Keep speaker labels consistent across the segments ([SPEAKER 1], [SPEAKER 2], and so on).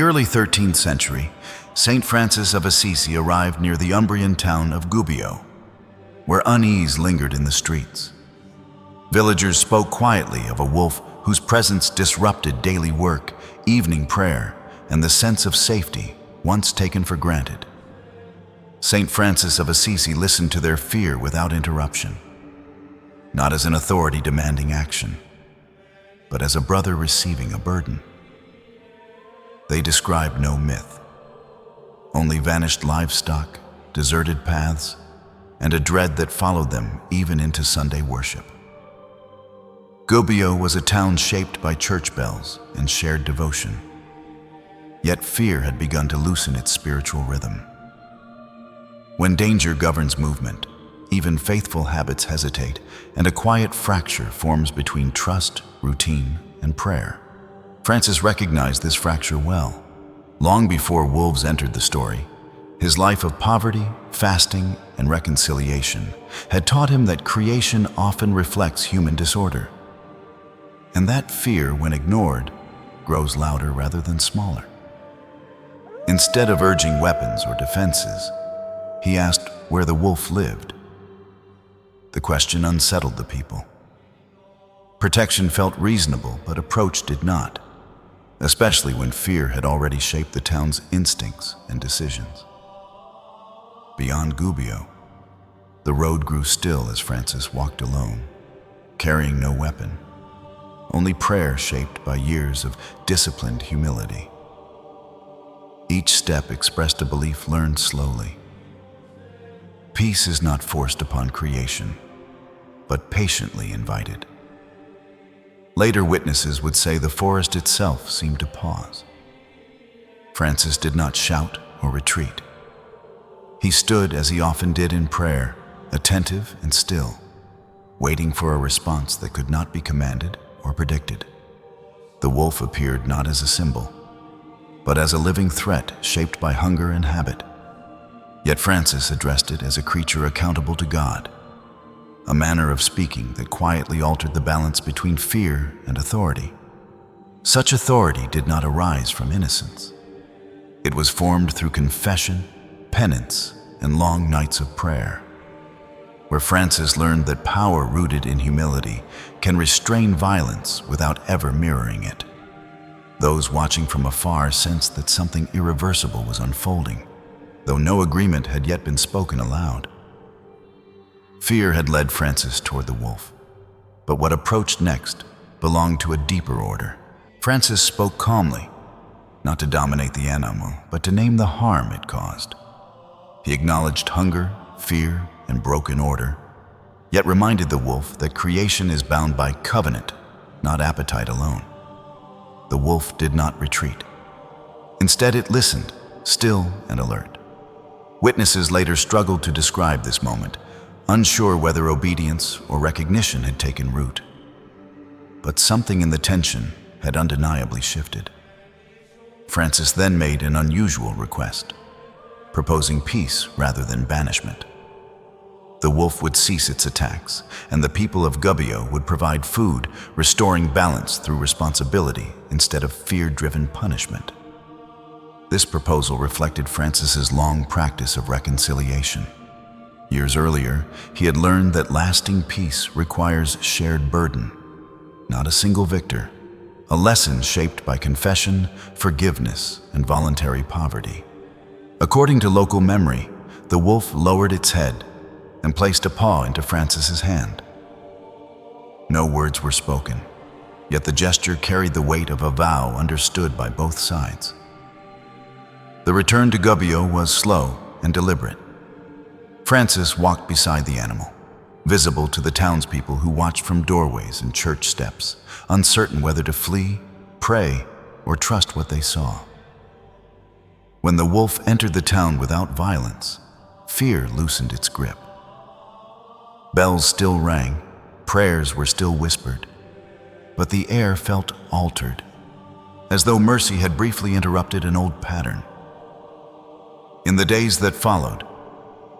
[SPEAKER 1] early 13th century, Saint Francis of Assisi arrived near the Umbrian town of Gubbio, where unease lingered in the streets. Villagers spoke quietly of a wolf whose presence disrupted daily work, evening prayer, and the sense of safety once taken for granted. Saint Francis of Assisi listened to their fear without interruption, not as an authority demanding action, but as a brother receiving a burden. They described no myth, only vanished livestock, deserted paths, and a dread that followed them even into Sunday worship. Gubbio was a town shaped by church bells and shared devotion. Yet fear had begun to loosen its spiritual rhythm. When danger governs movement, even faithful habits hesitate, and a quiet fracture forms between trust, routine, and prayer. Francis recognized this fracture well. Long before wolves entered the story, his life of poverty, fasting, and reconciliation had taught him that creation often reflects human disorder, and that fear, when ignored, grows louder rather than smaller. Instead of urging weapons or defenses, he asked where the wolf lived. The question unsettled the people. Protection felt reasonable, but approach did not, especially when fear had already shaped the town's instincts and decisions. Beyond Gubbio, the road grew still as Francis walked alone, carrying no weapon, only prayer shaped by years of disciplined humility. Each step expressed a belief learned slowly. Peace is not forced upon creation, but patiently invited. Later witnesses would say the forest itself seemed to pause. Francis did not shout or retreat. He stood as he often did in prayer, attentive and still, waiting for a response that could not be commanded or predicted. The wolf appeared not as a symbol, but as a living threat shaped by hunger and habit. Yet Francis addressed it as a creature accountable to God, a manner of speaking that quietly altered the balance between fear and authority. Such authority did not arise from innocence. It was formed through confession, penance, and long nights of prayer, where Francis learned that power rooted in humility can restrain violence without ever mirroring it. Those watching from afar sensed that something irreversible was unfolding, though no agreement had yet been spoken aloud. Fear had led Francis toward the wolf, but what approached next belonged to a deeper order. Francis spoke calmly, not to dominate the animal, but to name the harm it caused. He acknowledged hunger, fear, and broken order, yet reminded the wolf that creation is bound by covenant, not appetite alone. The wolf did not retreat. Instead, it listened, still and alert. Witnesses later struggled to describe this moment, unsure whether obedience or recognition had taken root. But something in the tension had undeniably shifted. Francis then made an unusual request, proposing peace rather than banishment. The wolf would cease its attacks, and the people of Gubbio would provide food, restoring balance through responsibility instead of fear-driven punishment. This proposal reflected Francis's long practice of reconciliation. Years earlier, he had learned that lasting peace requires shared burden, not a single victor, a lesson shaped by confession, forgiveness, and voluntary poverty. According to local memory, the wolf lowered its head and placed a paw into Francis's hand. No words were spoken, yet the gesture carried the weight of a vow understood by both sides. The return to Gubbio was slow and deliberate. Francis walked beside the animal, visible to the townspeople who watched from doorways and church steps, uncertain whether to flee, pray, or trust what they saw. When the wolf entered the town without violence, fear loosened its grip. Bells still rang, prayers were still whispered, but the air felt altered, as though mercy had briefly interrupted an old pattern. In the days that followed,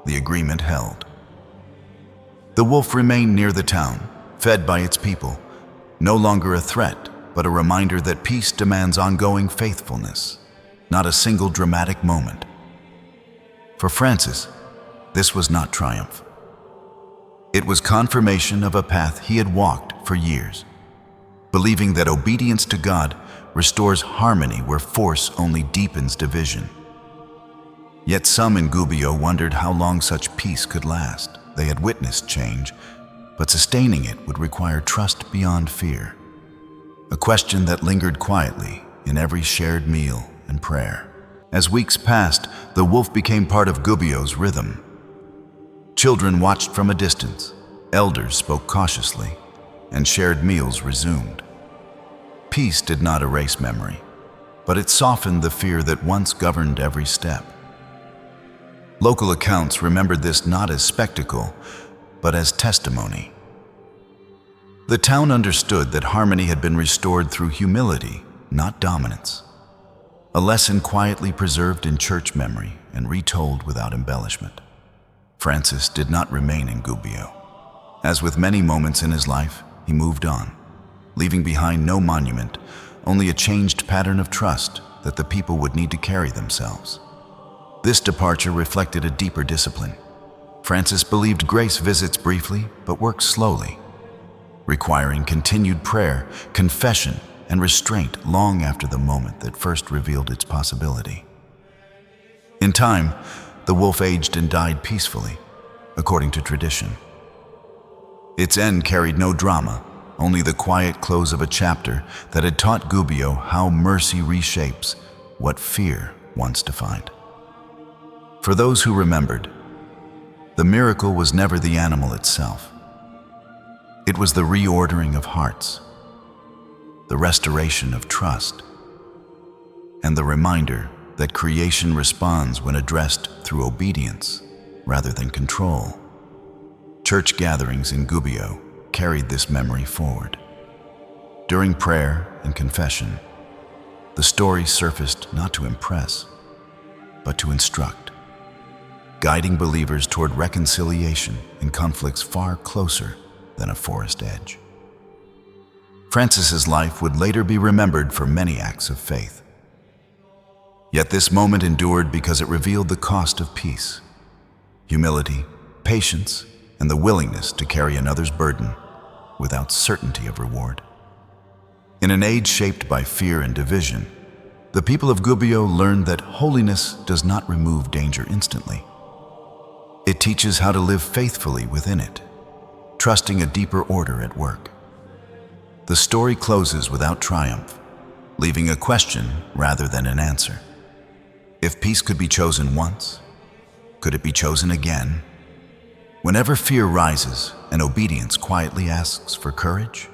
[SPEAKER 1] the agreement held. The wolf remained near the town, fed by its people, no longer a threat, but a reminder that peace demands ongoing faithfulness. not a single dramatic moment. For Francis, this was not triumph. It was confirmation of a path he had walked for years, believing that obedience to God restores harmony where force only deepens division. Yet some in Gubbio wondered how long such peace could last. They had witnessed change, but sustaining it would require trust beyond fear, a question that lingered quietly in every shared meal and prayer. As weeks passed, the wolf became part of Gubbio's rhythm. Children watched from a distance, elders spoke cautiously, and shared meals resumed. Peace did not erase memory, but it softened the fear that once governed every step. Local accounts remembered this not as spectacle, but as testimony. The town understood that harmony had been restored through humility, not dominance, a lesson quietly preserved in church memory and retold without embellishment. Francis did not remain in Gubbio. As with many moments in his life, he moved on, leaving behind no monument, only a changed pattern of trust that the people would need to carry themselves. This departure reflected a deeper discipline. Francis believed grace visits briefly but works slowly, requiring continued prayer, confession, and restraint long after the moment that first revealed its possibility. In time, the wolf aged and died peacefully, according to tradition. Its end carried no drama, only the quiet close of a chapter that had taught Gubbio how mercy reshapes what fear once defined. For those who remembered, the miracle was never the animal itself. It was the reordering of hearts, the restoration of trust, and the reminder that creation responds when addressed through obedience rather than control. Church gatherings in Gubbio carried this memory forward. During prayer and confession, the story surfaced not to impress, but to instruct, guiding believers toward reconciliation in conflicts far closer than a forest edge. Francis's life would later be remembered for many acts of faith. Yet this moment endured because it revealed the cost of peace, humility, patience, and the willingness to carry another's burden without certainty of reward. In an age shaped by fear and division, the people of Gubbio learned that holiness does not remove danger instantly. It teaches how to live faithfully within it, trusting a deeper order at work. The story closes without triumph, leaving a question rather than an answer. If peace could be chosen once, could it be chosen again? Whenever fear rises and obedience quietly asks for courage,